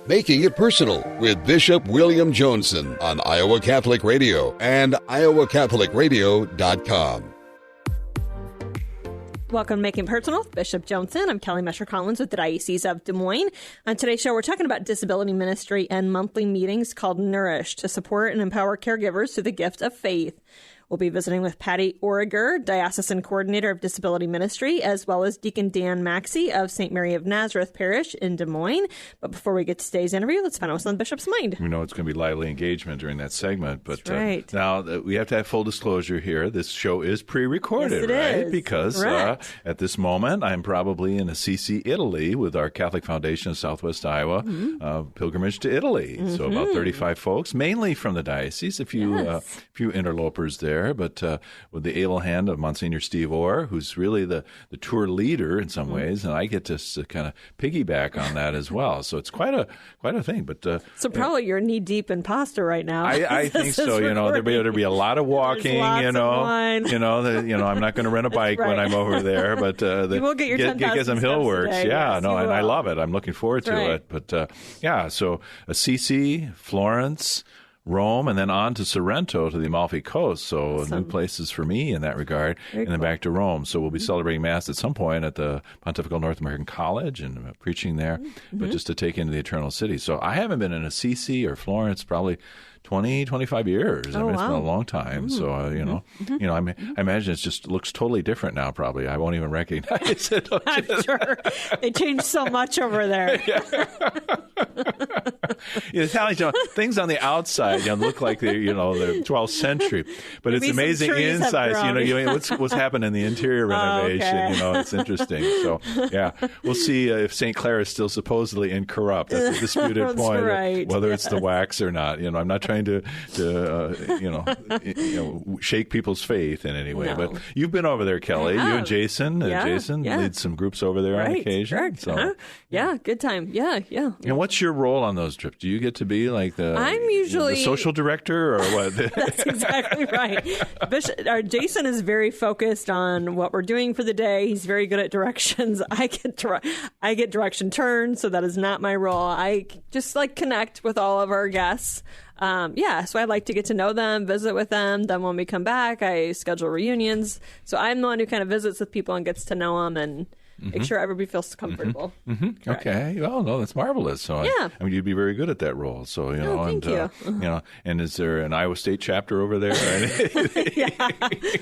Making It Personal with Bishop William Johnson on Iowa Catholic Radio and iowacatholicradio.com. Welcome to Making It Personal with Bishop Johnson. I'm Kelly Mesher-Collins with the Diocese of Des Moines. On today's show, we're talking about disability ministry and monthly meetings called Nourish to support and empower caregivers through the gift of faith. We'll be visiting with Patty Origer, Diocesan Coordinator of Disability Ministry, as well as Deacon Dan Maxey of St. Mary of Nazareth Parish in Des Moines. But before we get to today's interview, let's find out what's on the Bishop's mind. We know it's going to be lively engagement during that segment, but That's right. Now we have to have full disclosure here. This show is pre-recorded, yes, right? Is. Because at this moment, I'm probably in Assisi, Italy, with our Catholic Foundation of Southwest Iowa pilgrimage to Italy. Mm-hmm. So about 35 folks, mainly from the diocese, a few interlopers there, but with the able hand of Monsignor Steve Orr, who's really the tour leader in some ways, and I get to kind of piggyback on that as well. So it's quite a thing. But so probably you're knee deep in pasta right now. I think so. There'll be a lot of walking. Of wine. I'm not going to rent a bike when I'm over there, but you will get your 10,000 get some hill works. Today. Yeah, yes, and I love it. I'm looking forward to it. But so Assisi, Florence, Rome, and then on to Sorrento to the Amalfi Coast. So new places for me in that regard. Very then back to Rome. So we'll be celebrating Mass at some point at the Pontifical North American College and preaching there, but just to take into the Eternal City. So I haven't been in Assisi or Florence probably 20, 25 years. Oh, it's been a long time. So, I imagine it just looks totally different now, probably. I won't even recognize it. I'm sure. They changed so much over there. Italian, things on the outside look like they're, the 12th century. But it's amazing inside. What's happened in the interior renovation. Okay. It's interesting. So, we'll see if St. Clair is still supposedly incorrupt. That's a disputed point. Right. Whether it's the wax or not. I'm not trying to shake people's faith in any way. No. But you've been over there, Kelly. You and Jason. Jason leads some groups over there on occasion. Correct. So. Yeah, good time. Yeah. And what's your role on those trips? Do you get to be like I'm usually the social director or what? That's exactly right. Jason is very focused on what we're doing for the day. He's very good at directions. I get direction turns, so that is not my role. I just connect with all of our guests. So I like to get to know them, visit with them. Then when we come back, I schedule reunions. So I'm the one who kind of visits with people and gets to know them and make sure everybody feels comfortable. Mm-hmm. Okay. Well, no, that's marvelous. So you'd be very good at that role. So thank you. And is there an Iowa State chapter over there?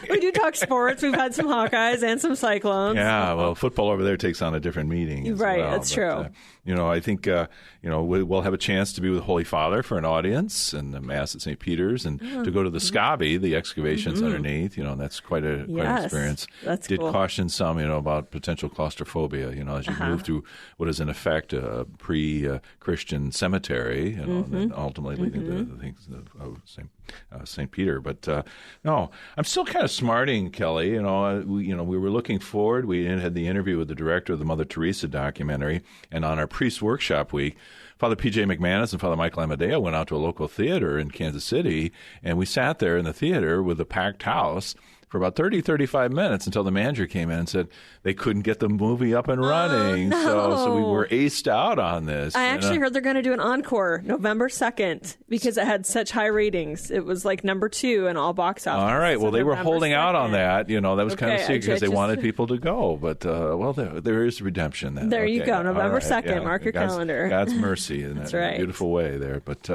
We do talk sports. We've had some Hawkeyes and some Cyclones. Yeah. Well, football over there takes on a different meaning. Right. Well. That's true. I think we'll have a chance to be with Holy Father for an audience and the Mass at St. Peter's, and to go to the Scavi, the excavations underneath. That's quite an experience. That's Did cool. Caution some, about potential claustrophobia. As you move through what is in effect a pre-Christian cemetery, and then ultimately leading to the things of St. Peter. But no, I'm still kind of smarting, Kelly. We were looking forward. We had the interview with the director of the Mother Teresa documentary, and on our priest workshop week, Father P.J. McManus and Father Michael Amadeo went out to a local theater in Kansas City, and we sat there in the theater with a packed house for about 35 minutes until the manager came in and said they couldn't get the movie up and running. Oh, no. So we were aced out on this. I actually heard they're going to do an encore November 2nd because it had such high ratings. It was number 2 in all box office. All right. Well, they were holding 2nd. out on that. That was kind of secret because they just wanted people to go. But, there is redemption then. There you go. November 2nd. Yeah. Mark your calendar. God's mercy in That's that right. beautiful way there. But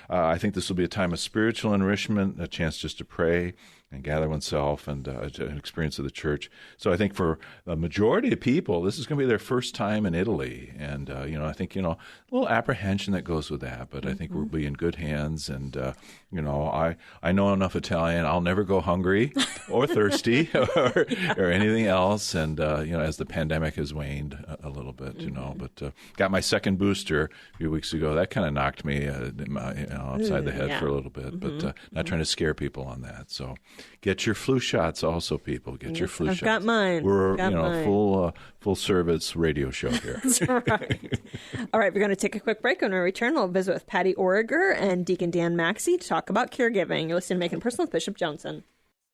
I think this will be a time of spiritual enrichment, a chance just to pray and gather oneself and an experience of the church. So I think for the majority of people, this is going to be their first time in Italy. And, I think, a little apprehension that goes with that. But I think we'll be in good hands. And, I know enough Italian. I'll never go hungry or thirsty or anything else. And, as the pandemic has waned a little bit, but got my second booster a few weeks ago. That kind of knocked me upside the head for a little bit. But not trying to scare people on that. So get your flu shots also, people. Get your flu shots. I've got mine. We're, full service radio show here. That's right. All right, we're going to take a quick break. When we return, we'll visit with Patty Origer and Deacon Dan Maxey to talk about caregiving. You're listening to Making It Personal with Bishop Johnson.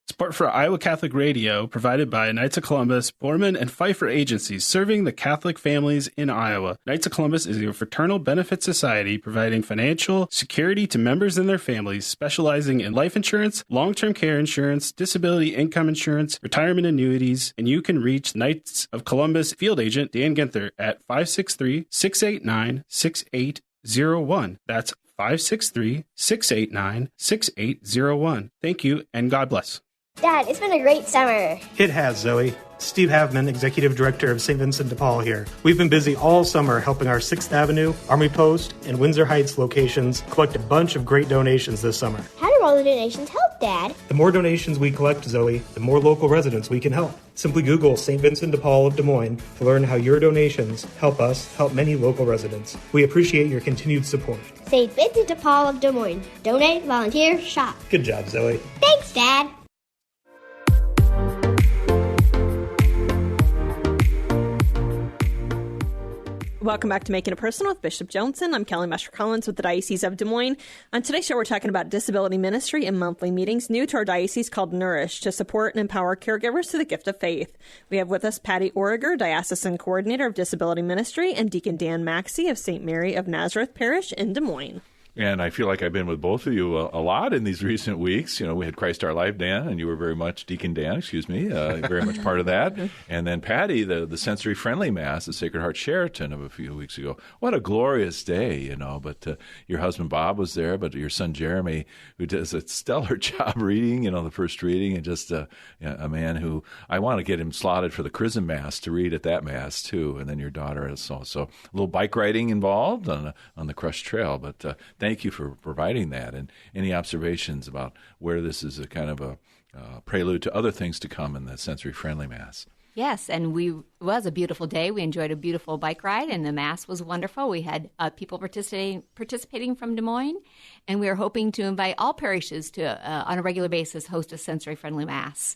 Support for Iowa Catholic Radio provided by Knights of Columbus, Borman, and Pfeiffer agencies serving the Catholic families in Iowa. Knights of Columbus is a fraternal benefit society providing financial security to members and their families, specializing in life insurance, long-term care insurance, disability income insurance, retirement annuities, and you can reach Knights of Columbus field agent Dan Ginther at 563-689-6801. That's 563-689-6801. Thank you, and God bless. Dad, it's been a great summer. It has, Zoe. Steve Havman, Executive Director of St. Vincent de Paul here. We've been busy all summer helping our 6th Avenue, Army Post, and Windsor Heights locations collect a bunch of great donations this summer. How do all the donations help, Dad? The more donations we collect, Zoe, the more local residents we can help. Simply Google St. Vincent de Paul of Des Moines to learn how your donations help us help many local residents. We appreciate your continued support. St. Vincent de Paul of Des Moines. Donate, volunteer, shop. Good job, Zoe. Thanks, Dad. Welcome back to Making It Personal with Bishop Johnson. I'm Kelly Mesher-Collins with the Diocese of Des Moines. On today's show, we're talking about disability ministry and monthly meetings new to our diocese called Nourish to support and empower caregivers through the gift of faith. We have with us Patty Origer, Diocesan Coordinator of Disability Ministry, and Deacon Dan Maxey of St. Mary of Nazareth Parish in Des Moines. And I feel like I've been with both of you a lot in these recent weeks. You know, we had Christ Our Life, Dan, and you were very much, Deacon Dan, very much part of that. And then Patty, the sensory-friendly Mass, the Sacred Heart Sheraton of a few weeks ago. What a glorious day, you know. But your husband Bob was there, but your son Jeremy, who does a stellar job reading, you know, the first reading, and just a man who, I want to get him slotted for the Chrism Mass to read at that Mass, too. And then your daughter is also a little bike riding involved on the Crush Trail. But thank you for providing that. And any observations about where this is a kind of a prelude to other things to come in the sensory-friendly Mass? Yes, and it was a beautiful day. We enjoyed a beautiful bike ride, and the Mass was wonderful. We had people participating from Des Moines, and we are hoping to invite all parishes to, on a regular basis, host a sensory-friendly Mass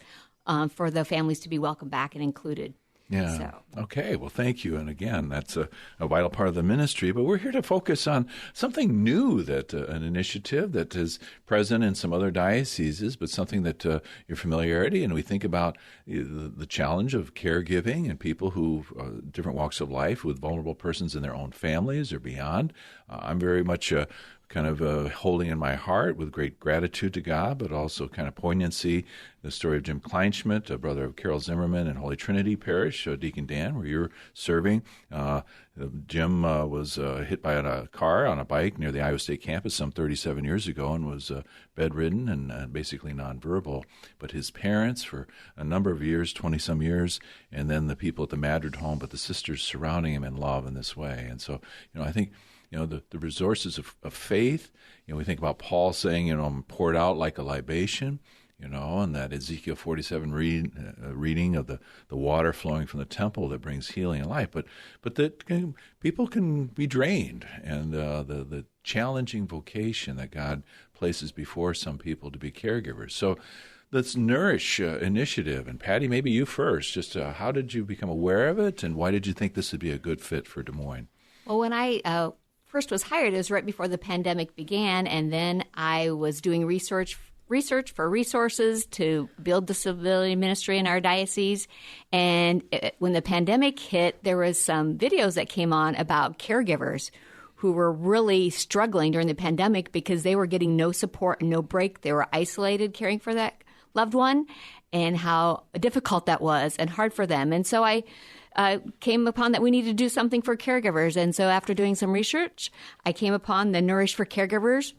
for the families to be welcomed back and included. Yeah. So. Okay. Well, thank you. And again, that's a vital part of the ministry. But we're here to focus on something new, that an initiative that is present in some other dioceses, but something that your familiarity. And we think about the challenge of caregiving and people who different walks of life with vulnerable persons in their own families or beyond. I'm very much kind of holding in my heart with great gratitude to God, but also kind of poignancy, the story of Jim Kleinschmidt, a brother of Carol Zimmerman in Holy Trinity Parish, Deacon Dan, where you're serving. Jim was hit by a car on a bike near the Iowa State campus some 37 years ago and was bedridden and basically nonverbal. But his parents, for a number of years, 20-some years, and then the people at the Madrid home, but the sisters surrounding him in love in this way. And so, I think, the resources of faith, we think about Paul saying, I'm poured out like a libation, and that Ezekiel 47 reading of the water flowing from the temple that brings healing and life. But that people can be drained, and the challenging vocation that God places before some people to be caregivers. So this Nourish initiative, and Patty, maybe you first, just how did you become aware of it, and why did you think this would be a good fit for Des Moines? Well, when I first was hired, it was right before the pandemic began, and then I was doing research for resources to build disability ministry in our diocese. And when the pandemic hit, there was some videos that came on about caregivers who were really struggling during the pandemic because they were getting no support and no break. They were isolated caring for that loved one, and how difficult that was and hard for them. And so I came upon that we needed to do something for caregivers. And so after doing some research, I came upon the Nourish for Caregivers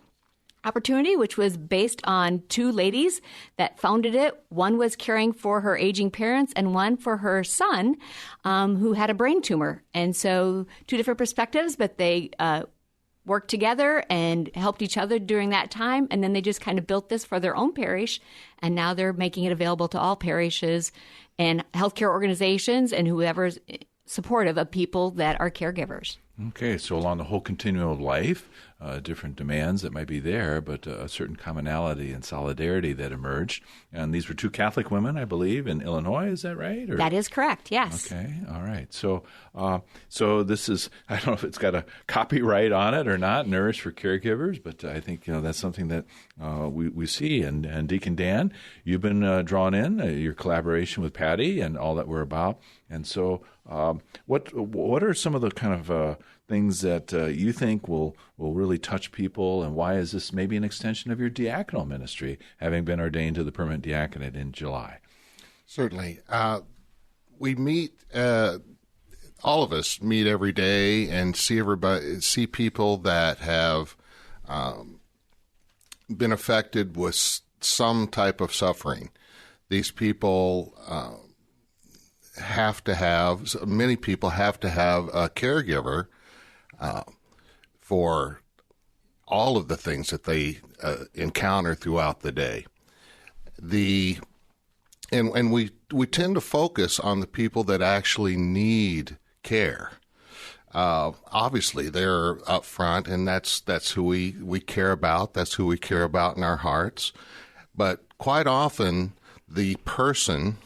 opportunity, which was based on two ladies that founded it. One was caring for her aging parents and one for her son who had a brain tumor. And so two different perspectives, but they worked together and helped each other during that time. And then they just kind of built this for their own parish. And now they're making it available to all parishes and healthcare organizations and whoever's supportive of people that are caregivers. Okay, so along the whole continuum of life, different demands that might be there, but a certain commonality and solidarity that emerged. And these were two Catholic women, I believe, in Illinois. Is that right? Or? That is correct, yes. Okay, all right. So so this is, I don't know if it's got a copyright on it or not, Nourish for Caregivers, but I think that's something that we see. And Deacon Dan, you've been drawn in, your collaboration with Patty and all that we're about. And so what are some of the kind of things that you think will really touch people, and why is this maybe an extension of your diaconal ministry, having been ordained to the permanent diaconate in July? Certainly. We meet, all of us meet every day and see people that have been affected with some type of suffering. These people many people have to have a caregiver for all of the things that they encounter throughout the day. And we tend to focus on the people that actually need care. Obviously, they're up front, and that's who we care about. That's who we care about in our hearts. But quite often, the person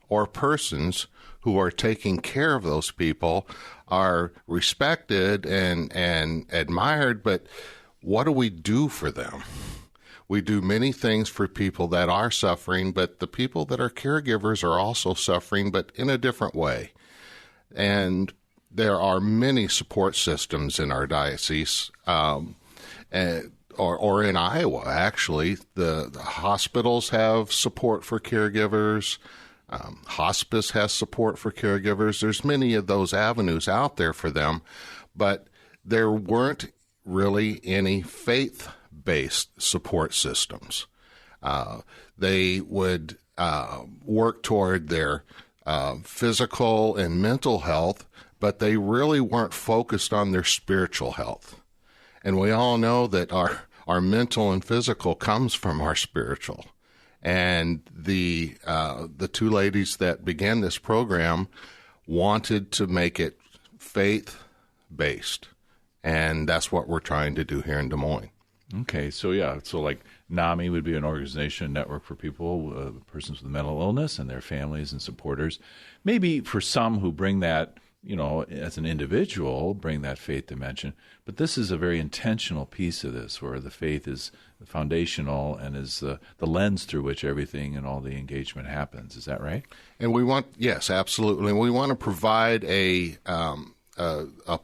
or persons who are taking care of those people are respected and admired, but what do we do for them? We do many things for people that are suffering, but the people that are caregivers are also suffering, but in a different way. And there are many support systems in our diocese, or in Iowa, actually. The hospitals have support for caregivers. Hospice has support for caregivers. There's many of those avenues out there for them, but there weren't really any faith-based support systems. They would work toward their physical and mental health, but they really weren't focused on their spiritual health. And we all know that our mental and physical comes from our spiritual. And the two ladies that began this program wanted to make it faith-based, and that's what we're trying to do here in Des Moines. Okay, so like NAMI would be an organization, network for people, persons with mental illness and their families and supporters. Maybe for some who bring that, as an individual, bring that faith dimension. But this is a very intentional piece of this, where the faith is foundational and is the lens through which everything and all the engagement happens. Is that right? And yes, absolutely. We want to provide a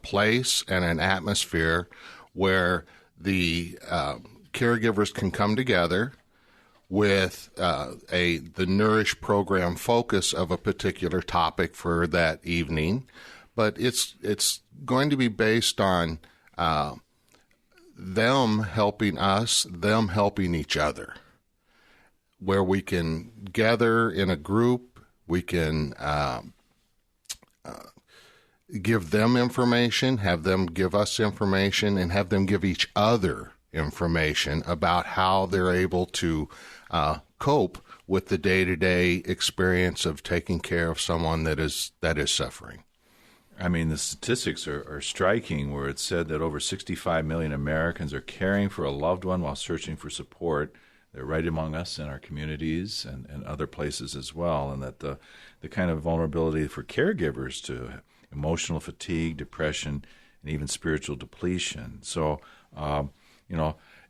place and an atmosphere where the caregivers can come together with the Nourish program focus of a particular topic for that evening, but it's going to be based on them helping us, them helping each other, where we can gather in a group, we can give them information, have them give us information, and have them give each other information about how they're able to cope with the day-to-day experience of taking care of someone that is suffering. I mean, the statistics are striking, where it's said that over 65 million Americans are caring for a loved one while searching for support. They're right among us in our communities and other places as well, and that the kind of vulnerability for caregivers to emotional fatigue, depression, and even spiritual depletion. So,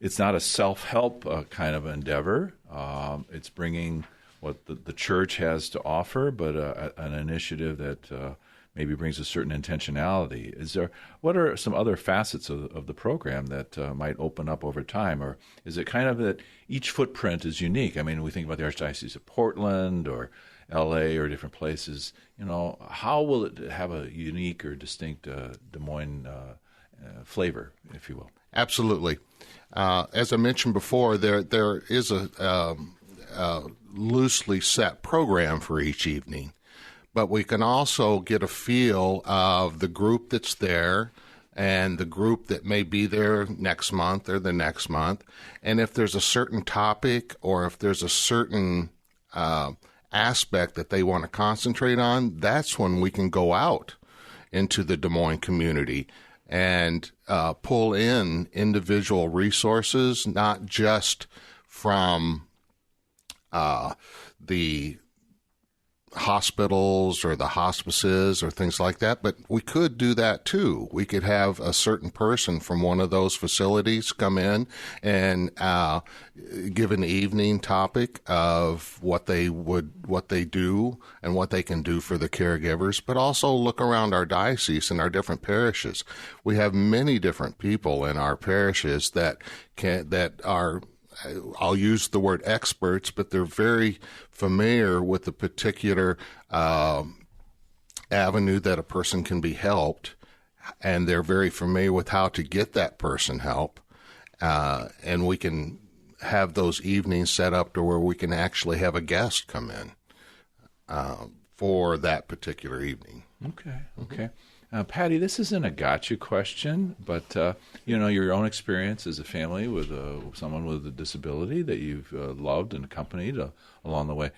it's not a self-help kind of endeavor. It's bringing what the church has to offer, but an initiative that maybe brings a certain intentionality. What are some other facets of the program that might open up over time? Or is it kind of that each footprint is unique? I mean, we think about the Archdiocese of Portland or L.A. or different places. How will it have a unique or distinct Des Moines flavor, if you will? Absolutely. As I mentioned before, there is a loosely set program for each evening, but we can also get a feel of the group that's there and the group that may be there next month or the next month. And if there's a certain topic or if there's a certain aspect that they want to concentrate on, that's when we can go out into the Des Moines community and pull in individual resources, not just from the hospitals or the hospices or things like that, but we could do that too. We could have a certain person from one of those facilities come in and give an evening topic of what they do and what they can do for the caregivers, but also look around our diocese and our different parishes. We have many different people in our parishes that are, I'll use the word experts, but they're very familiar with the particular avenue that a person can be helped, and they're very familiar with how to get that person help. And we can have those evenings set up to where we can actually have a guest come in for that particular evening. Okay. Patty, this isn't a gotcha question, but your own experience as a family with someone with a disability that you've loved and accompanied along the way.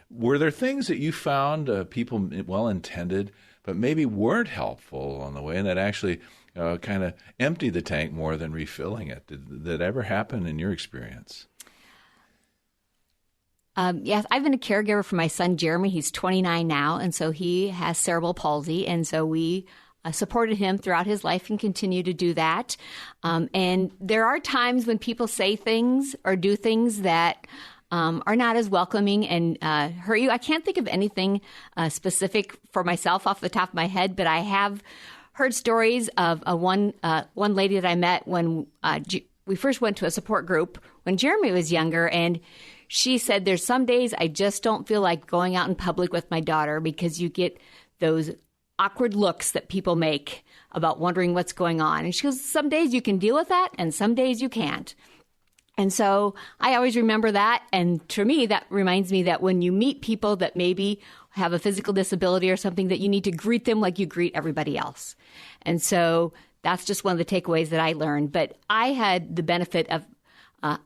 Were there things that you found people well-intended, but maybe weren't helpful on the way, and that actually kind of emptied the tank more than refilling it? Did that ever happen in your experience? Yes, I've been a caregiver for my son, Jeremy. He's 29 now, and so he has cerebral palsy, and so we supported him throughout his life and continue to do that. And there are times when people say things or do things that are not as welcoming and hurt you. I can't think of anything specific for myself off the top of my head, but I have heard stories of one lady that I met when we first went to a support group when Jeremy was younger, and she said, there's some days I just don't feel like going out in public with my daughter because you get those awkward looks that people make about wondering what's going on. And she goes, some days you can deal with that and some days you can't. And so I always remember that. And to me, that reminds me that when you meet people that maybe have a physical disability or something, that you need to greet them like you greet everybody else. And so that's just one of the takeaways that I learned. But I had the benefit of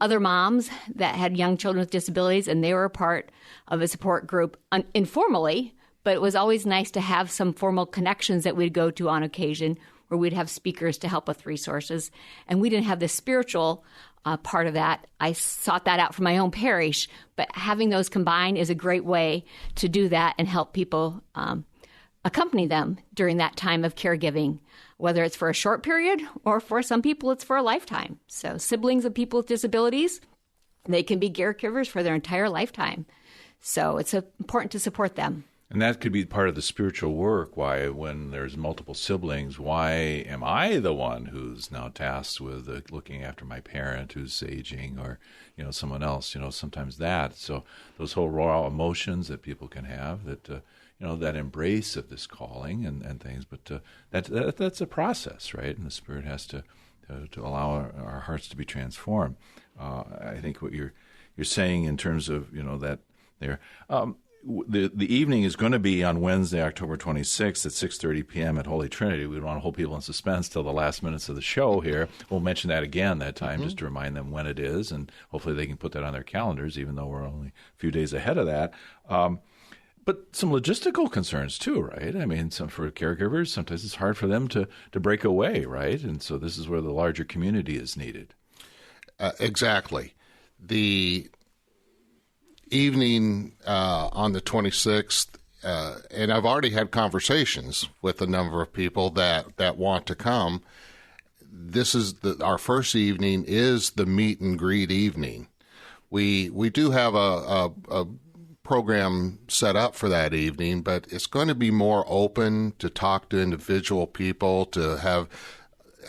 other moms that had young children with disabilities, and they were a part of a support group informally, but it was always nice to have some formal connections that we'd go to on occasion where we'd have speakers to help with resources. And we didn't have the spiritual part of that. I sought that out from my own parish, but having those combined is a great way to do that and help people accompany them during that time of caregiving, whether it's for a short period or for some people it's for a lifetime. So siblings of people with disabilities, they can be caregivers for their entire lifetime. So it's important to support them. And that could be part of the spiritual work, why when there's multiple siblings, why am I the one who's now tasked with looking after my parent who's aging or, someone else, sometimes that. So those whole raw emotions that people can have that, that embrace of this calling and things, but that's a process, right? And the Spirit has to allow our hearts to be transformed. I think what you're saying in terms of, that there, the evening is going to be on Wednesday, October 26th at 6:30 p.m. at Holy Trinity. We don't want to hold people in suspense till the last minutes of the show here. We'll mention that again that time just to remind them when it is, and hopefully they can put that on their calendars, even though we're only a few days ahead of that. But some logistical concerns too, right? I mean, for caregivers, sometimes it's hard for them to break away, right? And so this is where the larger community is needed. Exactly. The evening on the 26th, and I've already had conversations with a number of people that want to come. This is our first evening is the meet and greet evening. We do have a program set up for that evening, but it's going to be more open to talk to individual people, to have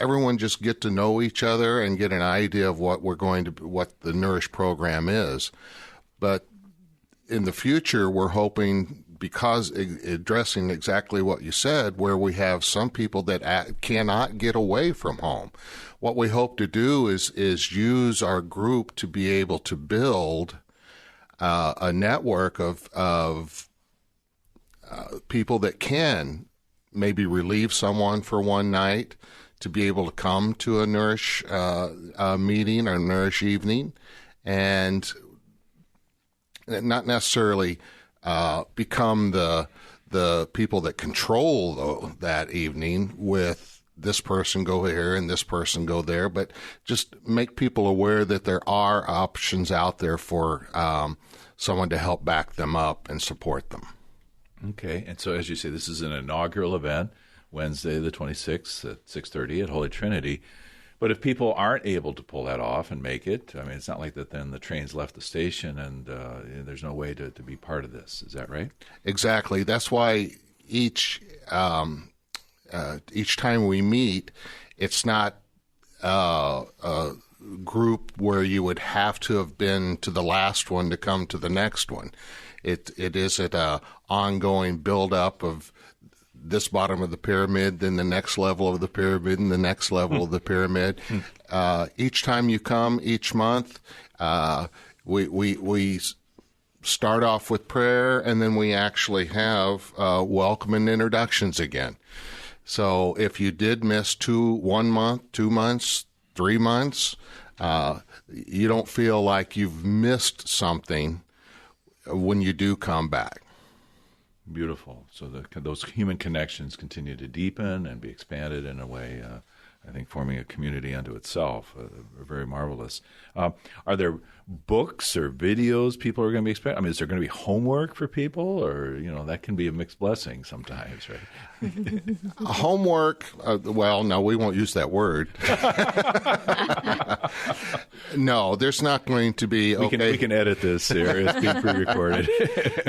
everyone just get to know each other and get an idea of what the Nourish program is. But in the future, we're hoping, because addressing exactly what you said, where we have some people that cannot get away from home. What we hope to do is use our group to be able to build a network of people that can maybe relieve someone for one night, to be able to come to a Nourish meeting or Nourish evening, and not necessarily become the people that control that evening with this person go here and this person go there, but just make people aware that there are options out there for someone to help back them up and support them. Okay, and so as you say, this is an inaugural event, Wednesday the 26th at 6:30 at Holy Trinity. But if people aren't able to pull that off and make it, I mean, it's not like that then the train's left the station and there's no way to be part of this. Is that right? Exactly. That's why each time we meet, it's not a group where you would have to have been to the last one to come to the next one. It is at a ongoing build-up of this bottom of the pyramid, then the next level of the pyramid, and the next level of the pyramid. Each time you come, each month, we start off with prayer, and then we actually have welcome and introductions again. So if you did miss 1 month, 2 months, 3 months, you don't feel like you've missed something when you do come back. Beautiful. So those human connections continue to deepen and be expanded in a way, I think, forming a community unto itself. Very marvelous. Are there books or videos people are going to be expecting? I mean, is there going to be homework for people? Or, that can be a mixed blessing sometimes, right? Homework, well, no, we won't use that word. No, there's not going to be, we can edit this here. It's being pre-recorded.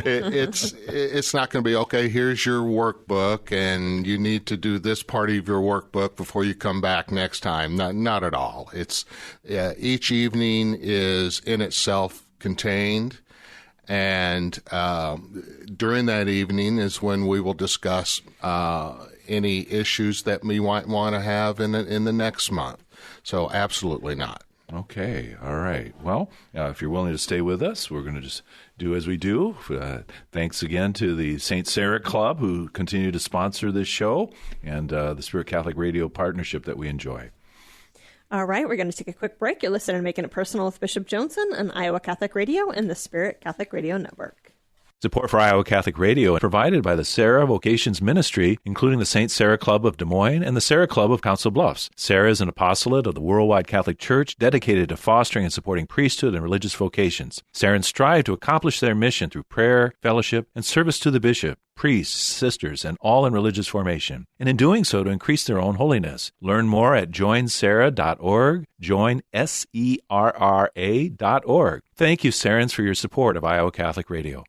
It's not going to be, okay, here's your workbook, and you need to do this part of your workbook before you come back next time. Not at all. It's each evening is in itself contained, and during that evening is when we will discuss any issues that we might want to have in the next month. So absolutely not. Okay, all right. Well, if you're willing to stay with us, we're going to just do as we do. Thanks again to the St. Sarah Club, who continue to sponsor this show, and the Spirit Catholic Radio partnership that we enjoy. All right, we're going to take a quick break. You're listening to Making It Personal with Bishop Johnson on Iowa Catholic Radio and the Spirit Catholic Radio Network. Support for Iowa Catholic Radio is provided by the Sarah Vocations Ministry, including the St. Sarah Club of Des Moines and the Sarah Club of Council Bluffs. Sarah is an apostolate of the Worldwide Catholic Church dedicated to fostering and supporting priesthood and religious vocations. Sarahans strive to accomplish their mission through prayer, fellowship, and service to the bishop, priests, sisters, and all in religious formation, and in doing so to increase their own holiness. Learn more at joinsarah.org, joinserra.org. Thank you, Sarahans, for your support of Iowa Catholic Radio.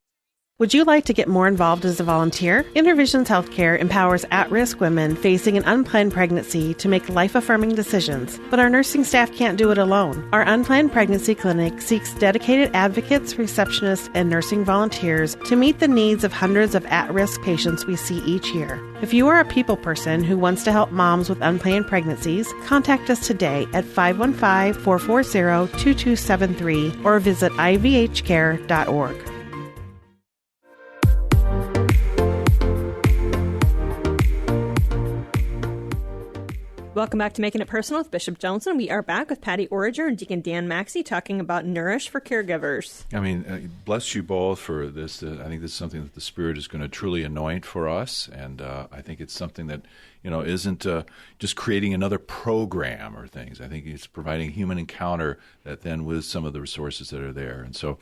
Would you like to get more involved as a volunteer? Intervisions Healthcare empowers at-risk women facing an unplanned pregnancy to make life-affirming decisions, but our nursing staff can't do it alone. Our Unplanned Pregnancy Clinic seeks dedicated advocates, receptionists, and nursing volunteers to meet the needs of hundreds of at-risk patients we see each year. If you are a people person who wants to help moms with unplanned pregnancies, contact us today at 515-440-2273 or visit ivhcare.org. Welcome back to Making It Personal with Bishop Johnson. We are back with Patty Origer and Deacon Dan Maxey talking about Nourish for Caregivers. I mean, bless you both for this. I think this is something that the Spirit is going to truly anoint for us, and I think it's something that isn't just creating another program or things. I think it's providing human encounter that then with some of the resources that are there. And so,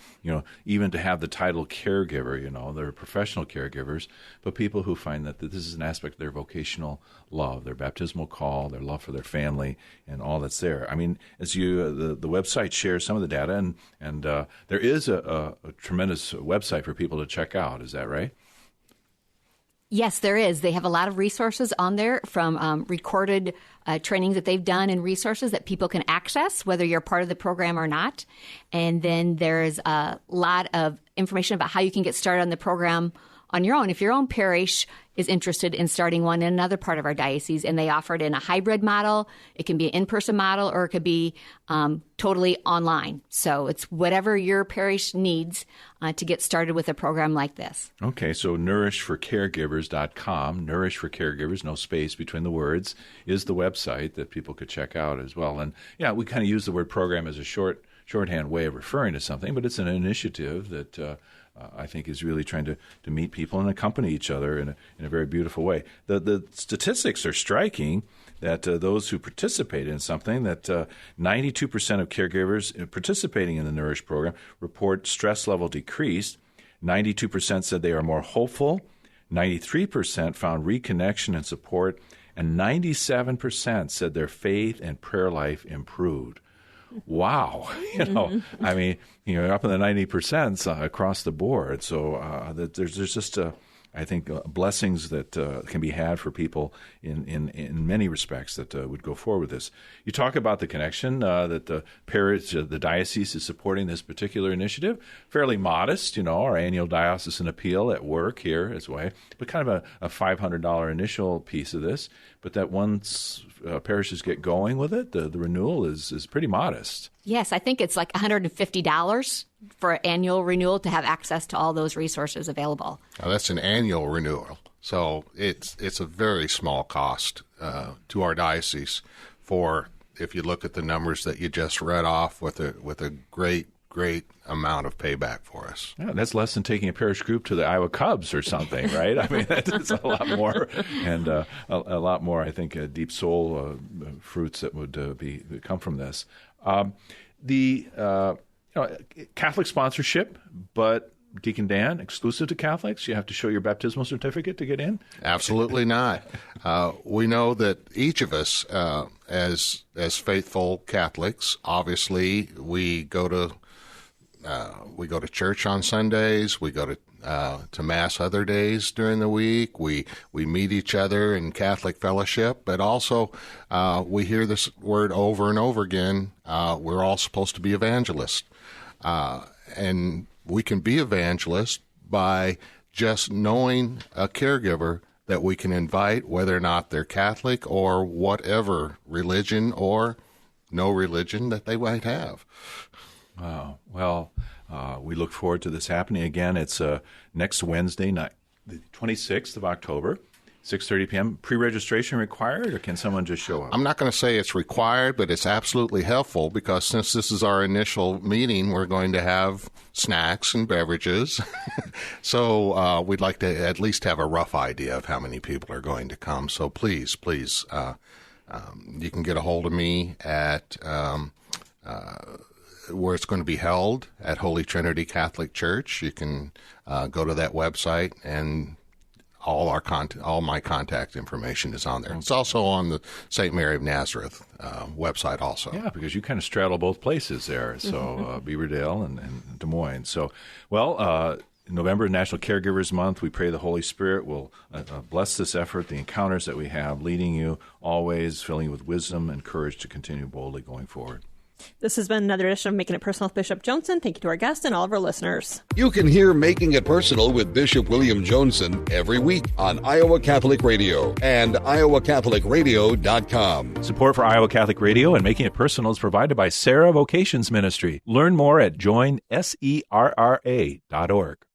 even to have the title caregiver, they're professional caregivers, but people who find that this is an aspect of their vocational love, their baptismal call, their love for their family, and all that's there. I mean, as the website shares some of the data, and there is a tremendous website for people to check out. Is that right? Yes, there is. They have a lot of resources on there from recorded trainings that they've done and resources that people can access, whether you're part of the program or not. And then there's a lot of information about how you can get started on the program on your own. If your own parish is interested in starting one in another part of our diocese, and they offer it in a hybrid model, it can be an in-person model, or it could be totally online. So it's whatever your parish needs to get started with a program like this. Okay, so nourishforcaregivers.com, Nourish for Caregivers, no space between the words, is the website that people could check out as well. And yeah, we kind of use the word program as a shorthand way of referring to something, but it's an initiative that I think is really trying to meet people and accompany each other in a very beautiful way. The statistics are striking. that those who participate in something, that 92% of caregivers participating in the Nourish program report stress level decreased. 92% said they are more hopeful. 93% found reconnection and support. And 97% said their faith and prayer life improved. Wow. I mean, up in the 90% across the board. So there's just I think blessings that can be had for people in many respects that would go forward with this. You talk about the connection that the parish, the diocese is supporting this particular initiative. Fairly modest, our annual diocesan appeal at work here is way, but kind of a $500 initial piece of this. But that once parishes get going with it, the renewal is pretty modest. Yes, I think it's like $150 for annual renewal to have access to all those resources available. Now, that's an annual renewal, so it's a very small cost to our diocese. For if you look at the numbers that you just read off, with a great amount of payback for us. Yeah, that's less than taking a parish group to the Iowa Cubs or something, right? I mean, that's a lot more, and a lot more, I think, deep soul fruits that would come from this. Catholic sponsorship, but Deacon Dan, exclusive to Catholics? You have to show your baptismal certificate to get in? Absolutely not. We know that each of us, as faithful Catholics, obviously we go to church on Sundays. We go to Mass other days during the week. We meet each other in Catholic fellowship, but also we hear this word over and over again. We're all supposed to be evangelists, and we can be evangelists by just knowing a caregiver that we can invite, whether or not they're Catholic or whatever religion or no religion that they might have. Wow. Well, we look forward to this happening again. It's next Wednesday night, the 26th of October, 6:30 p.m. Pre-registration required, or can someone just show up? I'm not going to say it's required, but it's absolutely helpful, because since this is our initial meeting, we're going to have snacks and beverages. So we'd like to at least have a rough idea of how many people are going to come. So please, you can get a hold of me at where it's going to be held at Holy Trinity Catholic Church. You can go to that website, and all my contact information is on there. It's also on the St. Mary of Nazareth website also. Yeah, because you kind of straddle both places there, so Beaverdale and Des Moines. So, November, National Caregivers Month. We pray the Holy Spirit will bless this effort, the encounters that we have, leading you always, filling you with wisdom and courage to continue boldly going forward. This has been another edition of Making It Personal with Bishop Johnson. Thank you to our guest and all of our listeners. You can hear Making It Personal with Bishop William Johnson every week on Iowa Catholic Radio and iowacatholicradio.com. Support for Iowa Catholic Radio and Making It Personal is provided by Sarah Vocations Ministry. Learn more at joinserra.org.